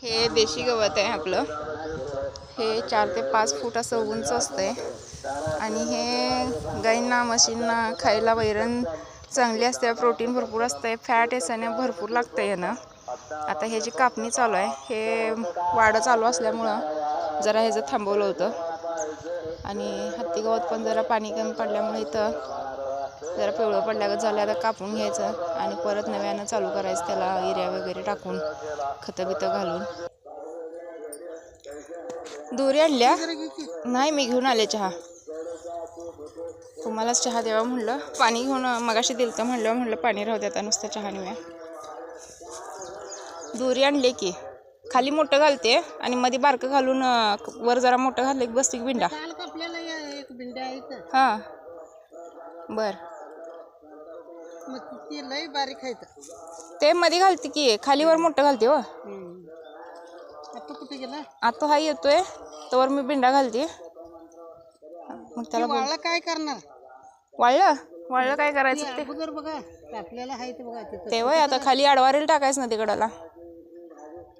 हे देशी गवत आहे आपलं. हे 4 ते 5 फूट असं उंच असतंय आणि हे गाईंना म्हशींना खायला वैरण चांगली असते, प्रोटीन भरपूर असते, फॅट याने भरपूर लागतं यानं. आता ह्याची कापणी चालू आहे. हे वाढ चालू असल्यामुळं जरा ह्याचं थांबवलं होतं आणि हत्ती गवत पण जरा पाणी कमी पडल्यामुळे इथं जरा पिवळं पडल्यागत झालं. आता कापून घ्यायचं आणि परत नव्यानं चालू करायचं, त्याला युरिया वगैरे टाकून खतं बितं घालून. दोरी आणल्या नाही, मी घेऊन आले चहा. तुम्हालाच चहा द्यावा म्हणलं, पाणी घेऊन मगाशी दिलं तर म्हणलं पाणी राहू दे, आता नुसतं चहा नेऊया. दोरी आणले की खाली मोठं घालते आणि मध्ये बारकं घालून वर जरा मोठं घाललं की बसते बिंडा. हां बर, लई बारीक आहे ते मध्ये घालते की खाली वर मोठं घालते. हो आता कुठे गेला? आता हा येतोय तर मी बिंडा घालते. मग त्याला वाळलं काय करणार? वाळलं काय करायचं ते अगोदर बघा आपल्याला आहे ते बघा ते वय. आता खाली आडवारेला टाकायचं ना तिकडला.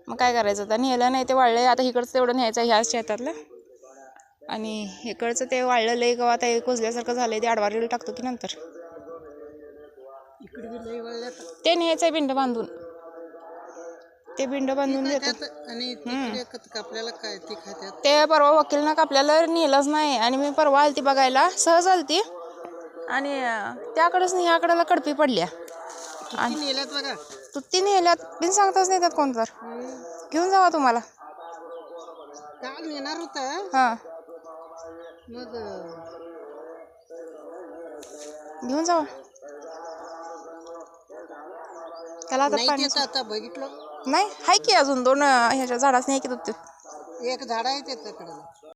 मग काय करायचं आता, नेलं नाही ते वाळलंय. आता इकडचं तेवढं न्यायचं ह्याच शेतातलं आणि इकडचं ते वाळलं लय गवत आहे, कुजल्यासारखं झालंय, ते आडवारेला टाकतो की नंतर. ते न्यायचंय बिंड बांधून, ते बिंड बांधून देतो. आपल्याला काय ते खात्यात. ते परवा वकीलनं आपल्याला नेलंच नाही आणि मी परवा आलती बघायला, सहज आलती आणि त्याकडेच नाही ह्याकडेला कडपी पडल्या. नेल्यात बघा, तुत्ती नेल्यात बिन सांगताच नाही त्यात कोण तर. घेऊन जावा तुम्हाला. काल नेणार होता. हां मग घेऊन जावा त्याला. आता पाणी आता बघितलं नाही, हाय की अजून 2 ह्याच्या झाडाच नाही की. एक झाड आहे त्याच्याकडे.